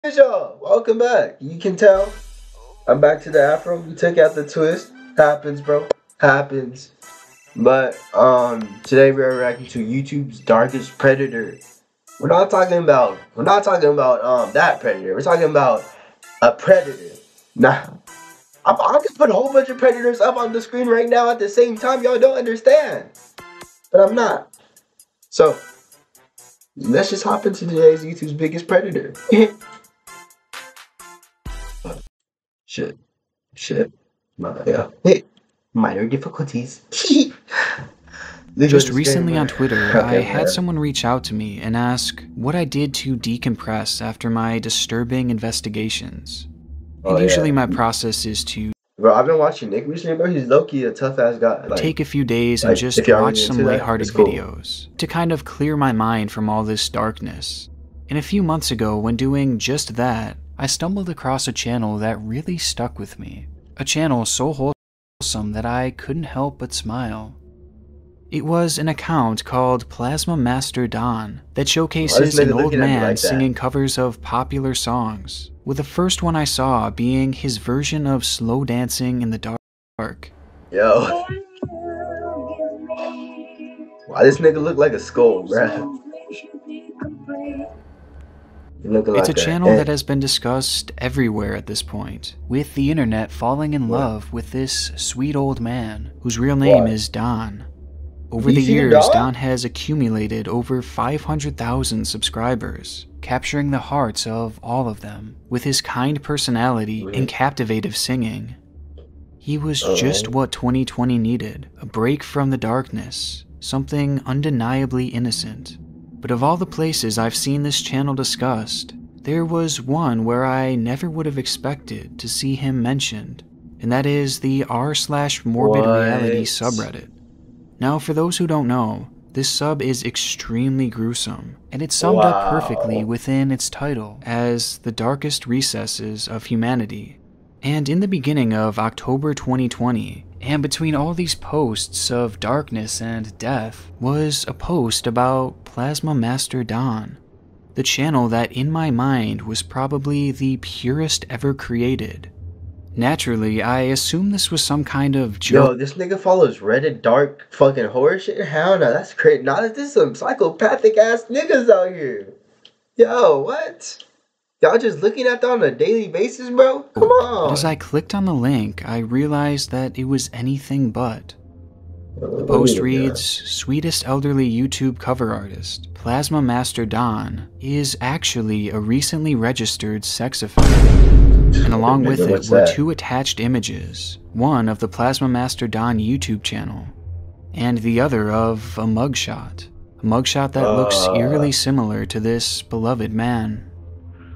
Hey y'all, welcome back. You can tell I'm back to the afro. We took out the twist. Happens, bro. Happens. But today we are reacting to YouTube's darkest predator. We're not talking about that predator. We're talking about a predator. Nah, I can put a whole bunch of predators up on the screen right now at the same time. Y'all don't understand, but I'm not. So let's just hop into today's YouTube's biggest predator. Shit. Shit. Hey, minor difficulties. Just recently on Twitter, I Okay, had someone reach out to me and ask what I did to decompress after my disturbing investigations. And usually my process is to Bro, I've been watching Nick recently, bro. He's low-key a tough-ass guy. take a few days and just watch some lighthearted videos to kind of clear my mind from all this darkness. And a few months ago, when doing just that, I stumbled across a channel that really stuck with me. A channel so wholesome that I couldn't help but smile. It was an account called Plasma Master Don that showcases an old man singing covers of popular songs, with the first one I saw being his version of Slow Dancing in the Dark. Yo. Why this nigga look like a skull, bruh? It's a channel that has been discussed everywhere at this point, with the internet falling in love with this sweet old man, whose real name is Don. Over the years, Don has accumulated over 500,000 subscribers, capturing the hearts of all of them with his kind personality and captivative singing. He was just what 2020 needed, a break from the darkness, something undeniably innocent. But of all the places I've seen this channel discussed, there was one where I never would have expected to see him mentioned, and that is the r/morbid reality subreddit. Now, for those who don't know, this sub is extremely gruesome, and it's summed up perfectly within its title as the darkest recesses of humanity. And in the beginning of October 2020, and between all these posts of darkness and death, was a post about Plasma Master Don, the channel that in my mind was probably the purest ever created. Naturally, I assumed this was some kind of joke. Yo, this nigga follows Reddit dark fucking horror shit? Hell no, that's crazy. Nah, this is some psychopathic ass niggas out here. Yo, what? Y'all just looking at that on a daily basis, bro? Come on. But as I clicked on the link, I realized that it was anything but. The post reads, "Sweetest elderly YouTube cover artist, Plasma Master Don, is actually a recently registered sex offender." And along with it were two attached images, one of the Plasma Master Don YouTube channel, and the other of a mugshot that looks eerily similar to this beloved man.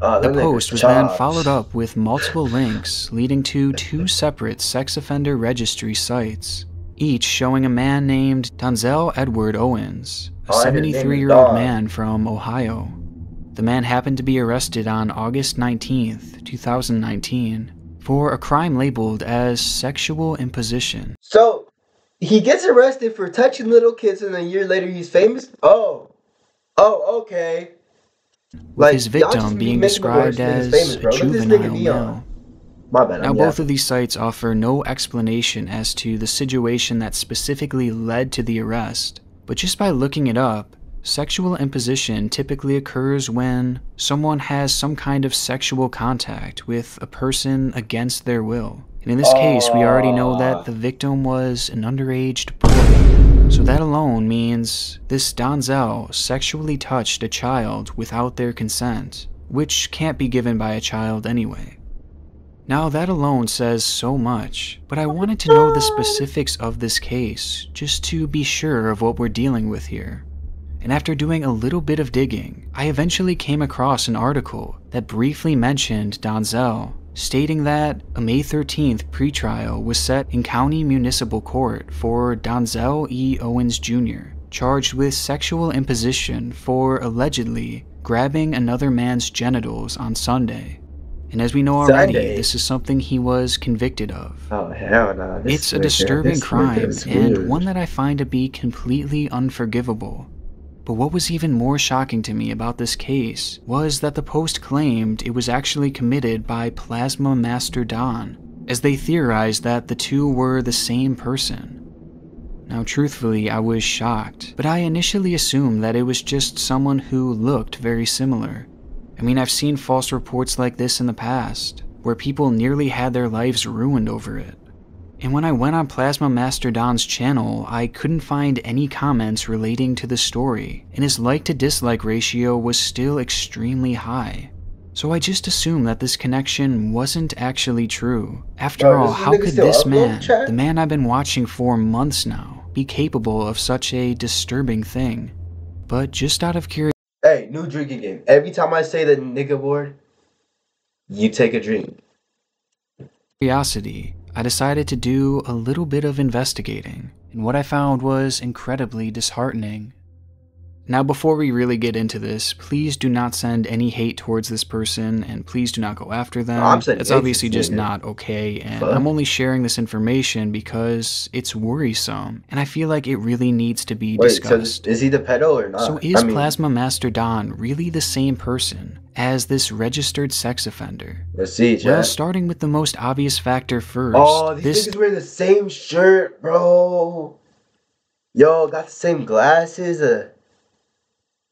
The post was then followed up with multiple links leading to two separate sex offender registry sites, each showing a man named Donzel Edward Owens, a 73-year-old man from Ohio. The man happened to be arrested on August 19th, 2019, for a crime labeled as sexual imposition. So, he gets arrested for touching little kids and a year later he's famous? Oh, okay. With his victim being described as a juvenile male. Now, both of these sites offer no explanation as to the situation that specifically led to the arrest, but just by looking it up, sexual imposition typically occurs when someone has some kind of sexual contact with a person against their will. And in this case, we already know that the victim was an underage boy. So that alone means this Donzel sexually touched a child without their consent, which can't be given by a child anyway. Now that alone says so much, but I wanted to know the specifics of this case, just to be sure of what we're dealing with here. And after doing a little bit of digging, I eventually came across an article that briefly mentioned Donzel, stating that a May 13th pretrial was set in County Municipal Court for Donzel E. Owens Jr., charged with sexual imposition for allegedly grabbing another man's genitals on Sunday. And as we know already, this is something he was convicted of. Oh, hell no. It's a disturbing crime, and one that I find to be completely unforgivable. But what was even more shocking to me about this case was that the post claimed it was actually committed by Plasma Master Don, as they theorized that the two were the same person. Now truthfully, I was shocked, but I initially assumed that it was just someone who looked very similar. I mean, I've seen false reports like this in the past, where people nearly had their lives ruined over it. And when I went on Plasma Master Don's channel, I couldn't find any comments relating to the story, and his like to dislike ratio was still extremely high. So I just assumed that this connection wasn't actually true. After all, how could this man, the man I've been watching for months now, be capable of such a disturbing thing? But just out of curiosity... Hey, new drinking game. Every time I say the nigga word, you take a drink. I decided to do a little bit of investigating, and what I found was incredibly disheartening. Now, before we really get into this, please do not send any hate towards this person, and please do not go after them. It's obviously just not okay, and I'm only sharing this information because it's worrisome, and I feel like it really needs to be discussed. So is he the pedo or not? So is Plasma Master Don really the same person as this registered sex offender? Let's see, chat. Well, starting with the most obvious factor first. Oh, these niggas wearing the same shirt, bro. Yo, got the same glasses, the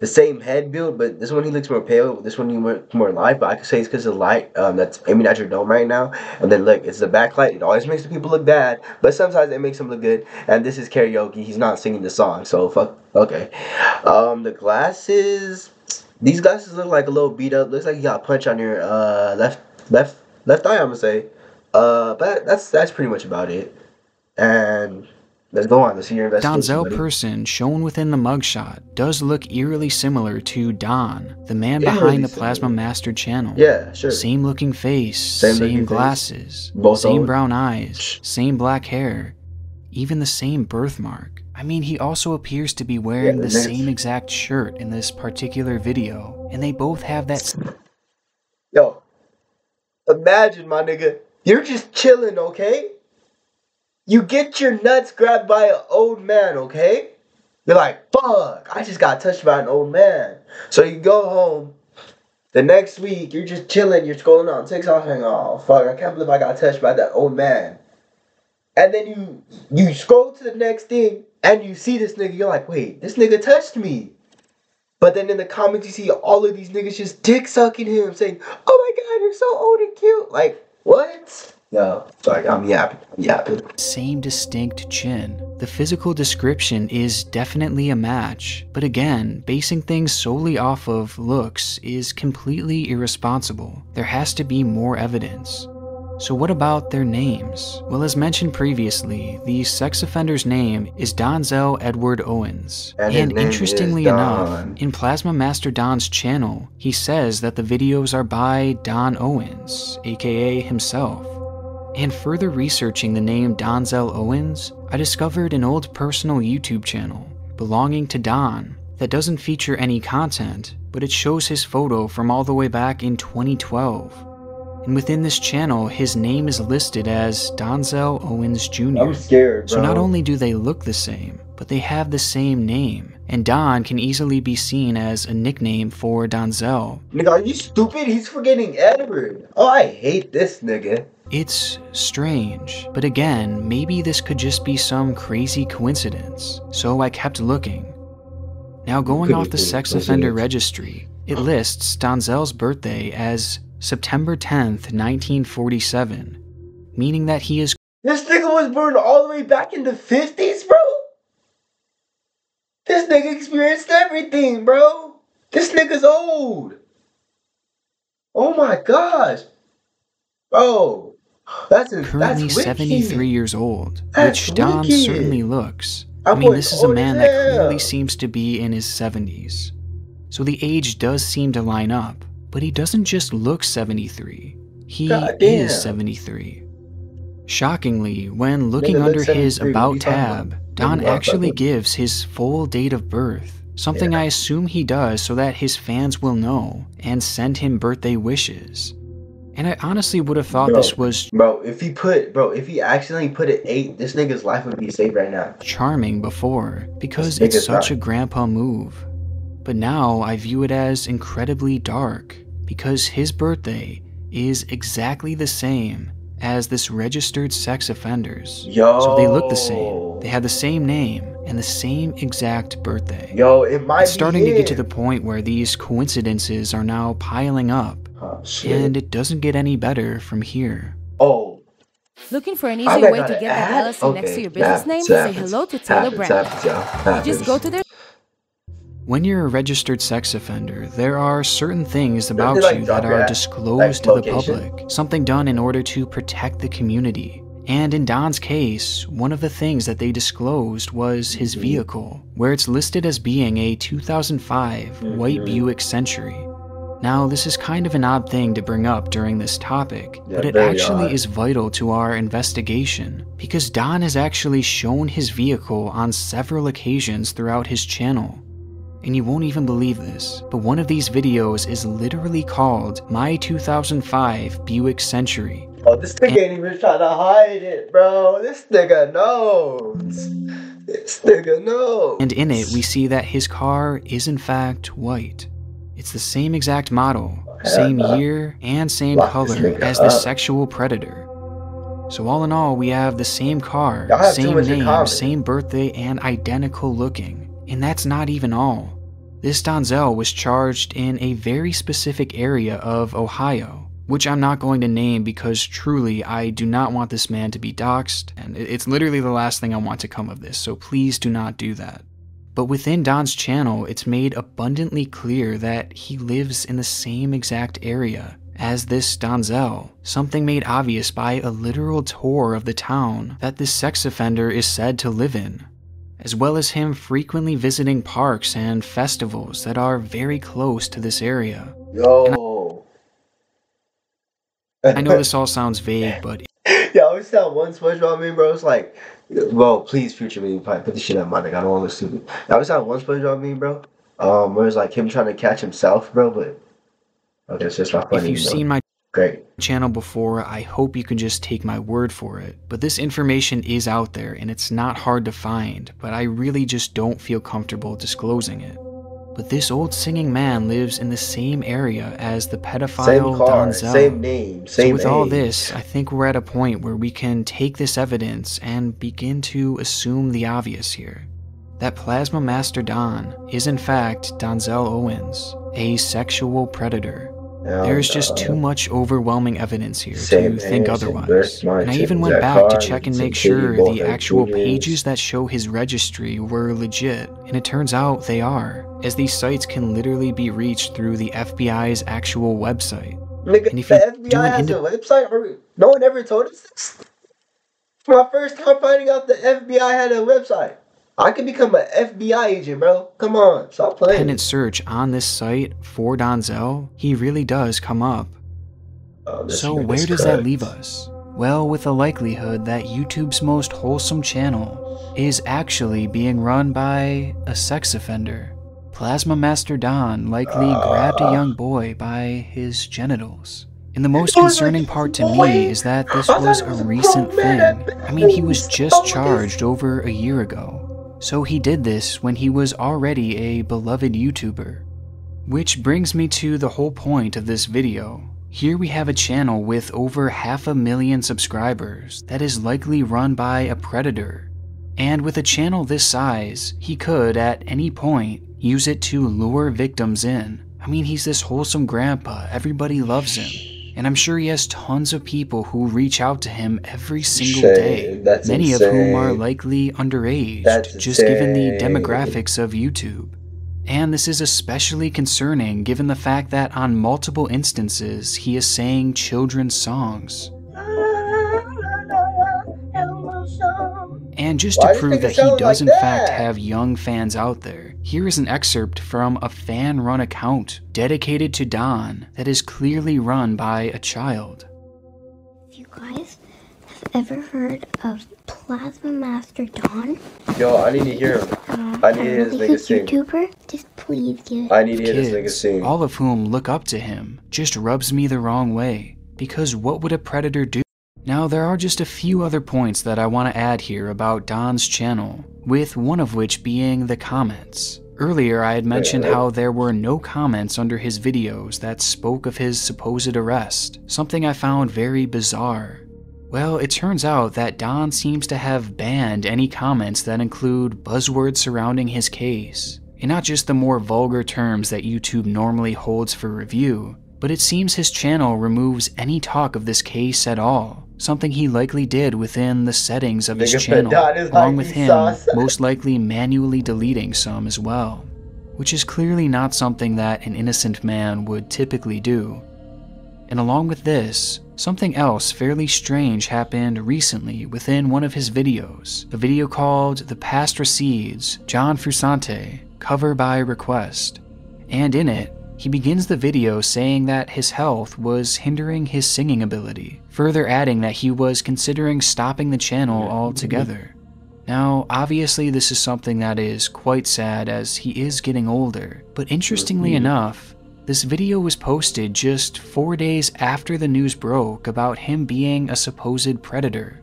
same head build, but this one he looks more pale. This one he looks more light, but I could say it's because of the light that's aiming at your dome right now. And then look, it's the backlight. It always makes the people look bad, but sometimes it makes them look good. And this is karaoke. He's not singing the song, so fuck. Okay. The glasses. These glasses look like a little beat up. Looks like you got a punch on your left eye, I'm gonna say. But that's pretty much about it. And let's go on. Let's see your investigation. Donzel person shown within the mugshot does look eerily similar to Don, the man behind the Plasma Master channel. Yeah, sure. Same looking face, same glasses, same brown eyes, same black hair, even the same birthmark. I mean, he also appears to be wearing the same exact shirt in this particular video, and they both have that. Yo, imagine, my nigga, you're just chilling, okay? You get your nuts grabbed by an old man, okay? You're like, fuck, I just got touched by an old man. So you go home. The next week, you're just chilling. You're scrolling on TikTok and oh, fuck, I can't believe I got touched by that old man. And then you scroll to the next thing and you see this nigga. You're like, wait, this nigga touched me. But then in the comments, you see all of these niggas just dick sucking him saying, oh my God, you're so old and cute. Like, what? No, sorry, I'm yapping. Same distinct chin. The physical description is definitely a match, but again, basing things solely off of looks is completely irresponsible. There has to be more evidence. So what about their names? Well, as mentioned previously, the sex offender's name is Donzel Edward Owens. And interestingly enough, in Plasma Master Don's channel, he says that the videos are by Don Owens, aka himself. And further researching the name Donzel Owens, I discovered an old personal YouTube channel belonging to Don that doesn't feature any content, but it shows his photo from all the way back in 2012. And within this channel, his name is listed as Donzel Owens Jr. I'm scared, bro. So not only do they look the same, but they have the same name. And Don can easily be seen as a nickname for Donzel. Nigga, are you stupid? He's forgetting Edward. Oh, I hate this nigga. It's strange, but again, maybe this could just be some crazy coincidence. So I kept looking. Now going off the sex offender registry, it lists Donzel's birthday as September 10th, 1947, meaning that he is— This nigga was born all the way back in the 50s, bro? This nigga experienced everything, bro. This nigga's old. Oh my gosh. Bro. Currently 73 years old, which Don certainly looks. I mean, this is a man that clearly seems to be in his 70s. So the age does seem to line up, but he doesn't just look 73. He is 73. Shockingly, when looking under his About tab, Don actually gives his full date of birth, something I assume he does so that his fans will know and send him birthday wishes. And I honestly would have thought this was— if he accidentally put it 8, this nigga's life would be saved right now. Charming before, because it's such a grandpa move. But now I view it as incredibly dark because his birthday is exactly the same as this registered sex offender's. Yo. So they look the same. They have the same name and the same exact birthday. Yo, it might be starting to get to the point where these coincidences are now piling up. Oh, shit. And it doesn't get any better from here. Oh. Looking for an easy way to get that LLC next to your business name? Say hello to Taylor Brand. You just go to their... When you're a registered sex offender, there are certain things about you that are disclosed to the public, something done in order to protect the community. And in Don's case, one of the things that they disclosed was his vehicle, where it's listed as being a 2005 white Buick Century. Now, this is kind of an odd thing to bring up during this topic, but it actually is vital to our investigation, because Don has actually shown his vehicle on several occasions throughout his channel. And you won't even believe this, but one of these videos is literally called My 2005 Buick Century. Oh, this nigga ain't even trying to hide it, bro. This nigga knows. This nigga knows. And in it, we see that his car is in fact white. It's the same exact model, same year, and same color as the sexual predator. So all in all, we have the same car, same name, same birthday, and identical looking. And that's not even all. This Donzel was charged in a very specific area of Ohio, which I'm not going to name because truly I do not want this man to be doxxed, and it's literally the last thing I want to come of this, so please do not do that. But within Don's channel, it's made abundantly clear that he lives in the same exact area as this Donzel, something made obvious by a literal tour of the town that this sex offender is said to live in, as well as him frequently visiting parks and festivals that are very close to this area. Yo. I know this all sounds vague, but... Yeah, I always tell one SpongeBob meme, bro. It's like, well, please, future Babypipe, put this shit on my nigga. I don't want to look stupid. I always tell one SpongeBob meme, bro. Where it's like him trying to catch himself, bro, but... Okay, it's just not funny. If you've seen my great channel before, I hope you can just take my word for it. But this information is out there, and it's not hard to find, but I really just don't feel comfortable disclosing it. But this old singing man lives in the same area as the pedophile Donzel. Same name, same So with all age. this, I think we're at a point where we can take this evidence and begin to assume the obvious here. That Plasma Master Don is in fact Donzel Owens, a sexual predator. There's just too much overwhelming evidence here to think otherwise. And I even went back to check and make sure the actual pages that show his registry were legit, and it turns out they are, as these sites can literally be reached through the FBI's actual website. Nigga, and if the you FBI has a website? No one ever told us this? It's my first time finding out the FBI had a website. I could become an FBI agent, bro. Come on, stop playing. Independent search on this site for Donzel, he really does come up. So where does that leave us? Well, with the likelihood that YouTube's most wholesome channel is actually being run by a sex offender. Plasma Master Don likely grabbed a young boy by his genitals. And the most concerning part to me is that this was a recent thing. I mean, he was just charged over a year ago. So he did this when he was already a beloved YouTuber. Which brings me to the whole point of this video. Here we have a channel with over 500,000 subscribers that is likely run by a predator. And with a channel this size, he could, at any point, use it to lure victims in. I mean, he's this wholesome grandpa, everybody loves him. And I'm sure he has tons of people who reach out to him every single day, many of whom are likely underage, just given the demographics of YouTube. And this is especially concerning given the fact that on multiple instances he is saying children's songs. And just to prove that he does in fact have young fans out there, here is an excerpt from a fan-run account dedicated to Don that is clearly run by a child. If you guys have ever heard of Plasma Master Don, yo, I need to hear him. I need to hear this nigga sing. YouTuber, just please give it. I need to hear this nigga sing. All of whom look up to him, just rubs me the wrong way. Because what would a predator do? Now, there are just a few other points that I want to add here about Don's channel, with one of which being the comments. Earlier, I had mentioned how there were no comments under his videos that spoke of his supposed arrest, something I found very bizarre. Well, it turns out that Don seems to have banned any comments that include buzzwords surrounding his case, and not just the more vulgar terms that YouTube normally holds for review, but it seems his channel removes any talk of this case at all, something he likely did within the settings of his channel, along with him most likely manually deleting some as well, which is clearly not something that an innocent man would typically do. And along with this, something else fairly strange happened recently within one of his videos, a video called The Past Recedes, John Frusciante, cover by request. And in it, he begins the video saying that his health was hindering his singing ability, further adding that he was considering stopping the channel altogether. Now, obviously this is something that is quite sad as he is getting older, but interestingly enough, this video was posted just 4 days after the news broke about him being a supposed predator.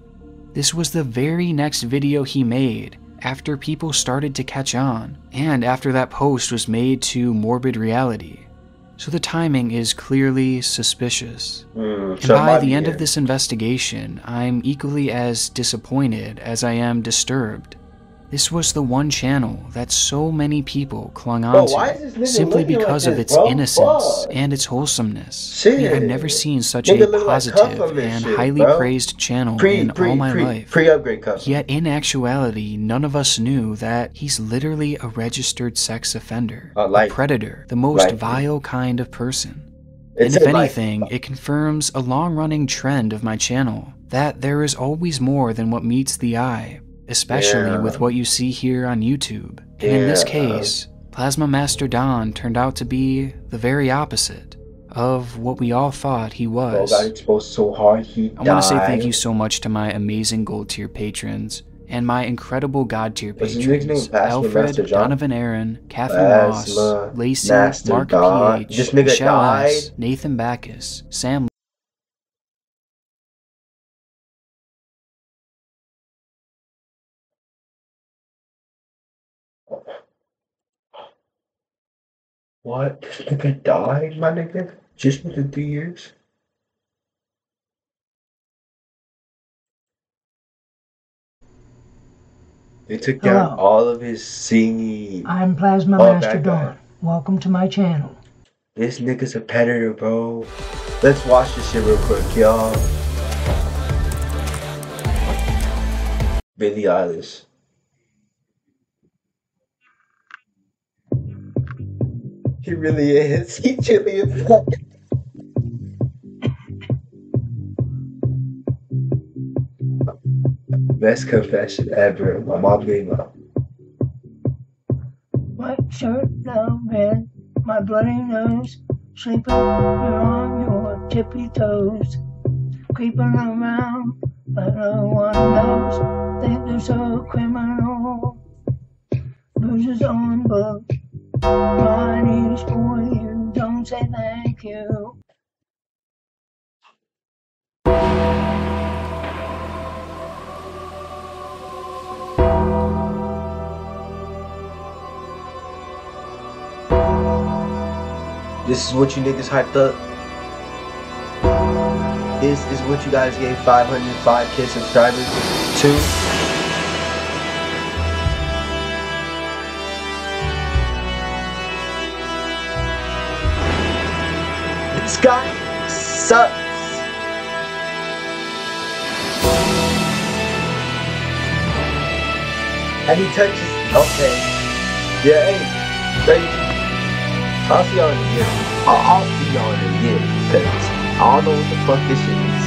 This was the very next video he made after people started to catch on, and after that post was made to Morbid Reality. So the timing is clearly suspicious. And by the end of this investigation, I'm equally as disappointed as I am disturbed. This was the one channel that so many people clung on to, simply because of its innocence and its wholesomeness. I mean, I've never seen such a positive and highly praised channel in all my life. Yet in actuality, none of us knew that he's literally a registered sex offender, a predator, the most vile kind of person. And if anything, it confirms a long-running trend of my channel, that there is always more than what meets the eye, especially with what you see here on YouTube. And in this case, Plasma Master Don turned out to be the very opposite of what we all thought he was. Got exposed so hard, he died. I want to say thank you so much to my amazing gold tier patrons and my incredible god tier patrons: Alfred, Donovan Aaron, Catherine Ross, Lacey, Mark PH, Michelle S, Nathan Backus, Sam. What? This nigga died, my nigga? Just within 3 years? They took down all of his singing. I'm Plasma Master Dawn. Welcome to my channel. This nigga's a predator, bro. Let's watch this shit real quick, y'all. Billie Eilish. He really is. He really is. Best confession ever. My mom gave up. White shirt down bed, my bloody nose, sleeping on your tippy toes, creeping around like no one knows. Think they're so criminal. Bruises on book. Money for you, don't say thank you. This is what you niggas hyped up. This is what you guys gave 505K subscribers to. This guy sucks. And he touches. Okay. Yeah, hey. I'll see y'all in a year. I'll see y'all in a year. Because I don't know what the fuck this shit is.